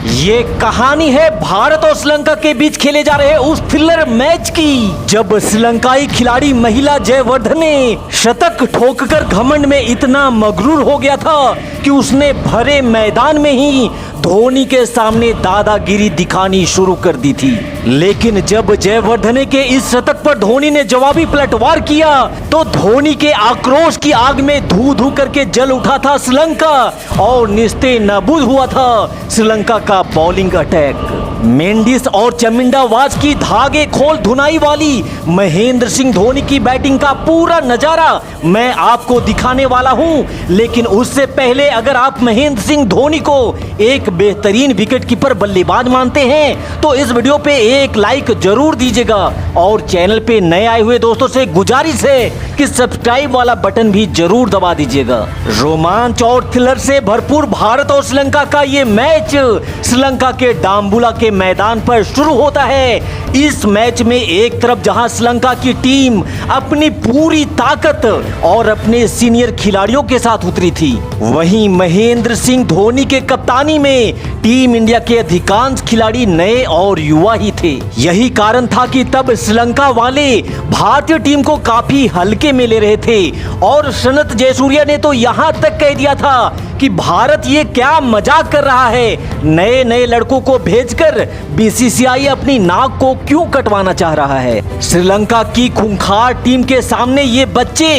ये कहानी है भारत और श्रीलंका के बीच खेले जा रहे उस थ्रिलर मैच की, जब श्रीलंकाई खिलाड़ी महिला जयवर्धने ने शतक ठोककर घमंड में इतना मगरूर हो गया था कि उसने भरे मैदान में ही धोनी के सामने दादागिरी दिखानी शुरू कर दी थी। लेकिन जब जयवर्धने के इस शतक पर धोनी ने जवाबी पलटवार किया तो धोनी के आक्रोश की आग में धू धू करके जल उठा था श्रीलंका और निस्ते नाबूद हुआ था श्रीलंका का बॉलिंग अटैक। मेंडिस और चमिंडावाज की धागे खोल धुनाई वाली महेंद्र सिंह धोनी की बैटिंग का पूरा नजारा मैं आपको दिखाने वाला हूं। लेकिन उससे पहले अगर आप महेंद्र सिंह धोनी को एक बेहतरीन विकेटकीपर बल्लेबाज मानते हैं तो इस वीडियो पे एक लाइक जरूर दीजिएगा और चैनल पे नए आए हुए दोस्तों से गुजारिश है कि सब्सक्राइब वाला बटन भी जरूर दबा दीजिएगा। रोमांच और थ्रिलर से भरपूर भारत और श्रीलंका का ये मैच श्रीलंका के डाम्बुला के मैदान पर शुरू होता है। इस मैच में एक तरफ जहां श्रीलंका की टीम अपनी पूरी ताकत और अपने सीनियर खिलाड़ियों के साथ उतरी थी, वहीं महेंद्र सिंह धोनी के कप्तानी में टीम इंडिया के अधिकांश खिलाड़ी नए और युवा ही थे। यही कारण था कि तब श्रीलंका वाले भारतीय टीम को काफी हल्के में ले रहे थे और सनत जयसूर्या ने तो यहां तक कह दिया था कि भारत ये क्या मजाक कर रहा है, नए नए लड़कों को भेजकर बीसीसीआई अपनी नाक को क्यों कटवाना चाह रहा है। श्रीलंका की खूंखार टीम के सामने ये बच्चे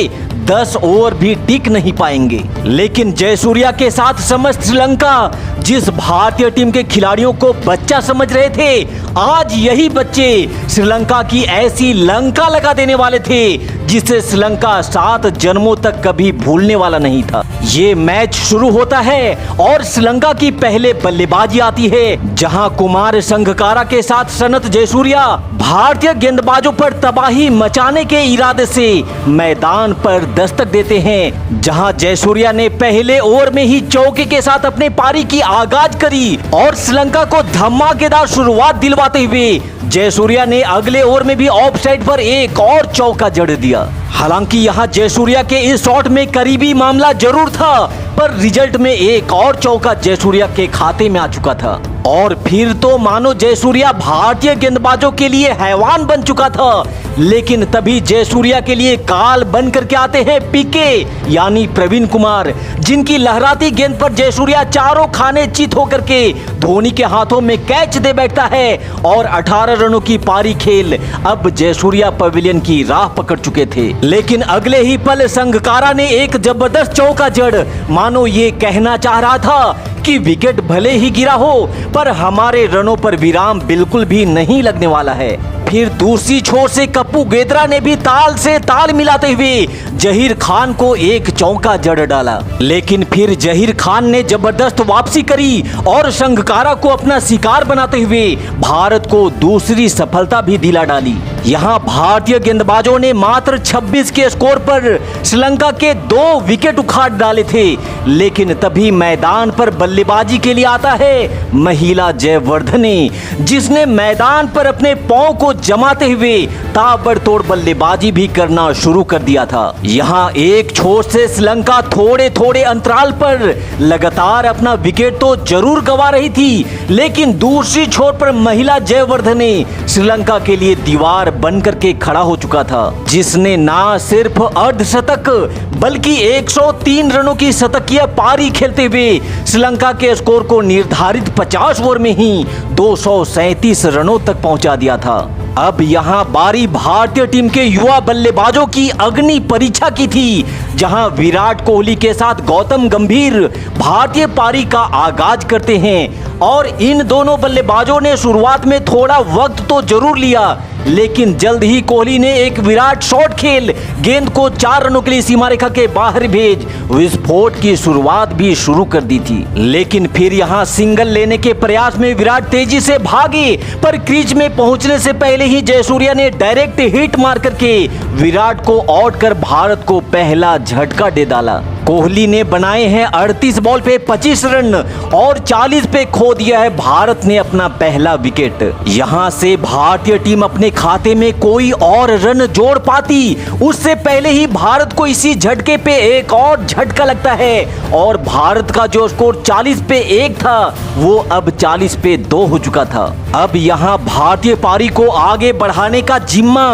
10 ओवर भी टिक नहीं पाएंगे। लेकिन जयसूर्या के साथ समस्त श्रीलंका जिस भारतीय टीम के खिलाड़ियों को बच्चा समझ रहे थे, आज यही बच्चे श्रीलंका की ऐसी लंका लगा देने वाले थे जिसे श्रीलंका 7 जन्मों तक कभी भूलने वाला नहीं था। ये मैच शुरू होता है और श्रीलंका की पहले बल्लेबाजी आती है, जहां कुमार संगकारा के साथ सनत जयसूर्या भारतीय गेंदबाजों पर तबाही मचाने के इरादे से मैदान पर दस्तक देते हैं। जहां जयसूर्या ने पहले ओवर में ही चौके के साथ अपने पारी की आगाज करी और श्रीलंका को धमाकेदार शुरुआत दिलवाते हुए जयसूर्या ने अगले ओवर में भी ऑफ साइड पर एक और चौका जड़ दिया। हालांकि यहां जयसूर्या के इस शॉट में करीबी मामला जरूर था, पर रिजल्ट में एक और चौका जयसूर्या के खाते में आ चुका था और फिर तो मानो जयसूर्या भारतीय गेंदबाजों के लिए हैवान बन चुका था। लेकिन तभी जयसूर्या के लिए काल बन करके आते हैं पीके यानी प्रवीण कुमार, जिनकी लहराती गेंद पर जयसूर्या चारों खाने चित होकर के धोनी के हाथों में कैच दे बैठता है और 18 रनों की पारी खेल अब जयसूर्या पवेलियन की राह पकड़ चुके थे। लेकिन अगले ही पल संगकारा ने एक जबरदस्त चौका जड़, मानो ये कहना चाह रहा था कि विकेट भले ही गिरा हो पर हमारे रनों पर विराम बिल्कुल भी नहीं लगने वाला है। फिर दूसरी छोर से कप्पू गेद्रा ने भी ताल से ताल मिलाते हुए जहीर खान को एक चौका जड़ डाला। लेकिन फिर जहीर खान ने जबरदस्त वापसी करी और संगकारा को अपना शिकार बनाते हुए भारत को दूसरी सफलता भी दिला डाली। यहाँ भारतीय गेंदबाजों ने मात्र 26 के स्कोर पर श्रीलंका के 2 विकेट उखाड़ डाले थे। लेकिन तभी मैदान पर बल्लेबाजी के लिए आता है महिला जयवर्धने, जिसने मैदान पर अपने पांव को जमाते हुए ताबड़तोड़ बल्लेबाजी भी करना शुरू कर दिया था। यहाँ एक छोर से श्रीलंका थोड़े थोड़े अंतराल पर लगातार अपना विकेट तो जरूर गंवा रही थी, लेकिन दूसरी छोर पर महिला जयवर्धने श्रीलंका के लिए दीवार बनकर के खड़ा हो चुका था, जिसने ना सिर्फ अर्धशतक बल्कि 103 रनों की शतकीय पारी खेलते हुए श्रीलंका के स्कोर को निर्धारित 50 ओवर में ही 237 रनों तक पहुंचा दिया था। अब यहाँ बारी भारतीय टीम के युवा बल्लेबाजों की अग्नि परीक्षा की थी, जहां विराट कोहली के साथ गौतम गंभीर भारतीय पारी का आगाज करते हैं और इन दोनों बल्लेबाजों ने शुरुआत में थोड़ा वक्त तो जरूर लिया, लेकिन जल्द ही कोहली ने एक विराट शॉट खेल गेंद को 4 रनों के लिए सीमा रेखा के बाहर भेज विस्फोट की शुरुआत भी शुरू कर दी थी। लेकिन फिर यहां सिंगल लेने के प्रयास में विराट तेजी से भागे, पर क्रीज में पहुंचने से पहले ही जयसूर्या ने डायरेक्ट हिट मार करके विराट को आउट कर भारत को पहला झटका दे डाला। कोहली ने बनाए हैं 38 बॉल पे 25 रन और 40 पे खो दिया है भारत ने अपना पहला विकेट। यहां से भारतीय टीम अपने खाते में कोई और रन जोड़ पाती उससे पहले ही भारत को इसी झटके पे एक और झटका लगता है और भारत का जो स्कोर 40 पे 1 था वो अब 40 पे 2 हो चुका था। अब यहां भारतीय पारी को आगे बढ़ाने का जिम्मा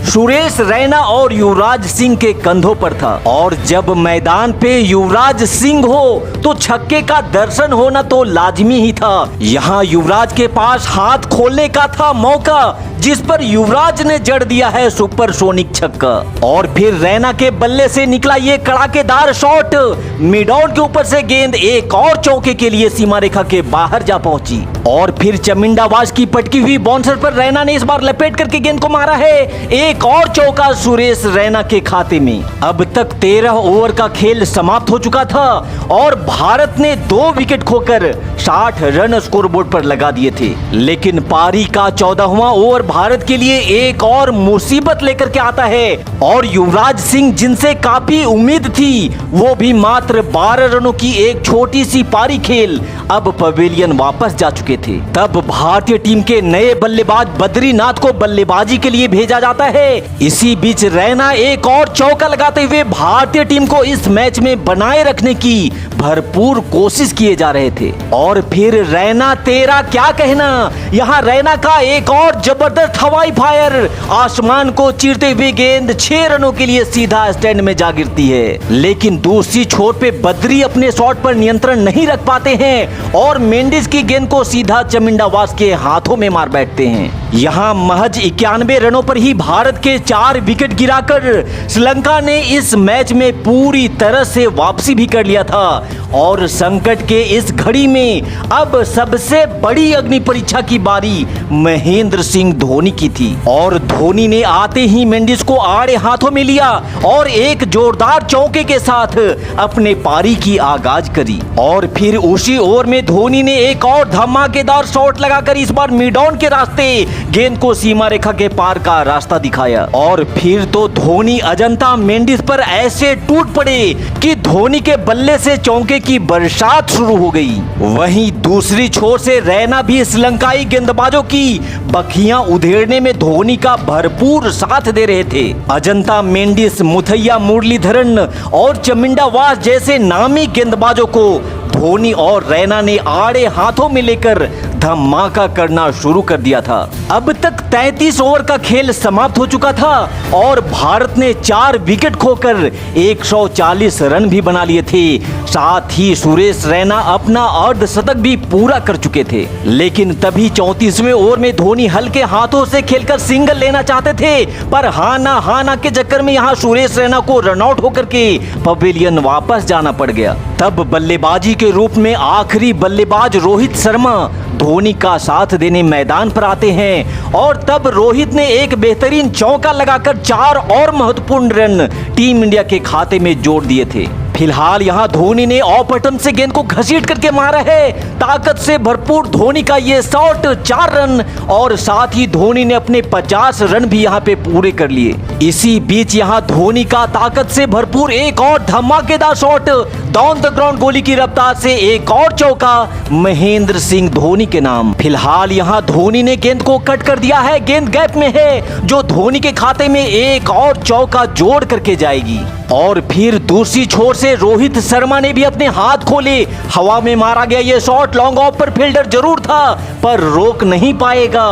सुरेश रैना और युवराज सिंह के कंधों पर था और जब मैदान पे युवराज सिंह हो तो छक्के का दर्शन होना तो लाजमी ही था। यहाँ युवराज के पास हाथ खोलने का था मौका जिस पर युवराज ने जड़ दिया है सुपरसोनिक छक्का और फिर रैना के बल्ले से निकला ये कड़ाकेदार शॉट मिड ऑन के ऊपर से गेंद एक और चौके के लिए सीमा रेखा के बाहर जा पहुंची और फिर चमिंडावाज की पटकी हुई बाउंसर पर रैना ने इस बार लपेट करके गेंद को मारा है। एक और चौका सुरेश रैना के खाते में। अब तक 13 ओवर का खेल समाप्त हो चुका था और भारत ने 2 विकेट खोकर 60 रन स्कोरबोर्ड पर लगा दिए थे, लेकिन पारी का 14वां ओवर भारत के लिए एक और मुसीबत लेकर के आता है और युवराज सिंह जिनसे काफी उम्मीद थी वो भी मात्र 12 रनों की एक छोटी सी पारी खेल अब पवेलियन वापस जा चुके थे। तब भारतीय टीम के नए बल्लेबाज बद्रीनाथ को बल्लेबाजी के लिए भेजा जाता है। इसी बीच रैना एक और चौका लगाते हुए भारतीय टीम को इस मैच में बनाए रखने की भरपूर कोशिश किए जा रहे थे और फिर रैना तेरा क्या कहना, यहाँ रैना का एक और जबरदस्त हवाई फायर आसमान को चीरते हुए गेंद 6 रनों के लिए सीधा स्टैंड में जा गिरती है, लेकिन दूसरी छोर पे बद्री अपने शॉट पर नियंत्रण नहीं रख पाते हैं और मेंडिस की गेंद को सीधा चमिंडावास के हाथों में मार बैठते हैं। यहाँ महज 91 रनों पर ही भारत के 4 विकेट गिराकर श्रीलंका ने इस मैच में पूरी तरह से वापसी भी कर लिया था और संकट के इस घड़ी में अब सबसे बड़ी अग्नि परीक्षा की बारी महेंद्र सिंह धोनी की थी और धोनी ने आते ही मेंडिस को आड़े हाथों में लिया और एक जोरदार चौके के साथ अपने पारी की आगाज करी और फिर उसी ओवर में धोनी ने एक और धमाकेदार शॉट लगाकर इस बार मिड ऑन के रास्ते गेंद को सीमा रेखा के पार का रास्ता दिखाया और फिर तो धोनी अजंता मेंडिस पर ऐसे टूट पड़े कि धोनी के बल्ले से चौके की बरसात शुरू हो गई। वहीं दूसरी छोर से रैना भी श्रीलंकाई गेंदबाजों की बखियां उधेड़ने में धोनी का भरपूर साथ दे रहे थे। अजंता मेंडिस, मुथैया मुरलीधरन और चमिंडावास जैसे नामी गेंदबाजों को धोनी और रैना ने आड़े हाथों में लेकर धमाका करना शुरू कर दिया था। अब तक 33 ओवर का खेल समाप्त हो चुका था और भारत ने 4 विकेट खोकर 140 रन भी बना लिए थे। साथ ही सुरेश रैना अपना अर्धशतक भी पूरा कर चुके थे, लेकिन तभी 34वें ओवर में धोनी हल्के हाथों से खेलकर सिंगल लेना चाहते थे, पर हाना के चक्कर में यहाँ सुरेश रैना को रनआउट होकर के पवेलियन वापस जाना पड़ गया। तब बल्लेबाजी के रूप में आखिरी बल्लेबाज रोहित शर्मा धोनी का साथ देने मैदान पर आते हैं और तब रोहित ने एक बेहतरीन चौका लगाकर 4 और महत्वपूर्ण रन टीम इंडिया के खाते में जोड़ दिए थे। फिलहाल यहाँ धोनी ने ऑफ बटन से गेंद को घसीट करके मारा है। ताकत से भरपूर धोनी का ये शॉट 4 रन और साथ ही धोनी ने अपने 50 रन भी यहाँ पे पूरे कर लिए। इसी बीच यहाँ धोनी का ताकत से भरपूर एक और धमाकेदार शॉट डाउन द ग्राउंड गोली की रफ्तार से एक और चौका महेंद्र सिंह धोनी के नाम। फिलहाल यहाँ धोनी ने गेंद को कट कर दिया है, गेंद गैप में है जो धोनी के खाते में एक और चौका जोड़ करके जाएगी। और फिर दूसरी छोर से रोहित शर्मा ने भी अपने हाथ खोले, हवा में मारा गया ये शॉट लॉन्ग ऑफ पर फील्डर जरूर था पर रोक नहीं पाएगा।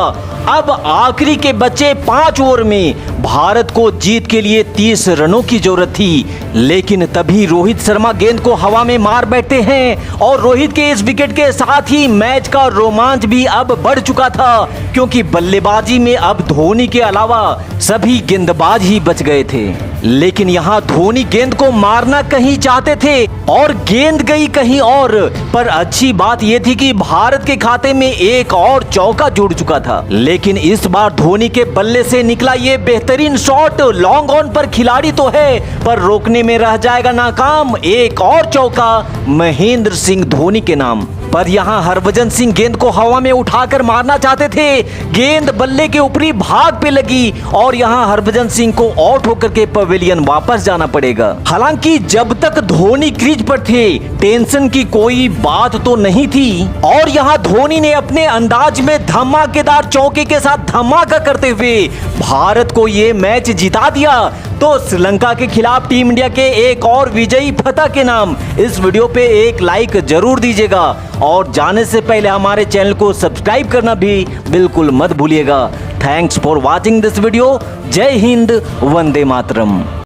अब आखिरी के बचे 5 ओवर में भारत को जीत के लिए 30 रनों की जरूरत थी, लेकिन तभी रोहित शर्मा गेंद को हवा में मार बैठते हैं और रोहित के इस विकेट के साथ ही मैच का रोमांच भी अब बढ़ चुका था, क्योंकि बल्लेबाजी में अब धोनी के अलावा सभी गेंदबाज ही बच गए थे। लेकिन यहाँ धोनी गेंद को मारना कहीं चाहते थे और गेंद गई कहीं और, पर अच्छी बात यह थी कि भारत के खाते में एक और चौका जुड़ चुका था। लेकिन इस बार धोनी के बल्ले से निकला ये बेहतरीन शॉट लॉन्ग ऑन पर खिलाड़ी तो है पर रोकने में रह जाएगा नाकाम। एक और चौका महेंद्र सिंह धोनी के नाम। पर यहाँ हरभजन सिंह गेंद को हवा में उठाकर मारना चाहते थे। गेंद बल्ले के ऊपरी भाग पे लगी और यहाँ हरभजन सिंह को आउट होकर के पवेलियन वापस जाना पड़ेगा। हालांकि जब तक धोनी क्रीज पर थे टेंशन की कोई बात तो नहीं थी और यहाँ धोनी ने अपने अंदाज में धमाकेदार चौके के साथ धमाका करते हुए भारत को ये मैच जिता दिया। तो श्रीलंका के खिलाफ टीम इंडिया के एक और विजयी फतह के नाम इस वीडियो पे एक लाइक जरूर दीजिएगा और जाने से पहले हमारे चैनल को सब्सक्राइब करना भी बिल्कुल मत भूलिएगा। Thanks for watching this video. जय हिंद, वंदे मातरम।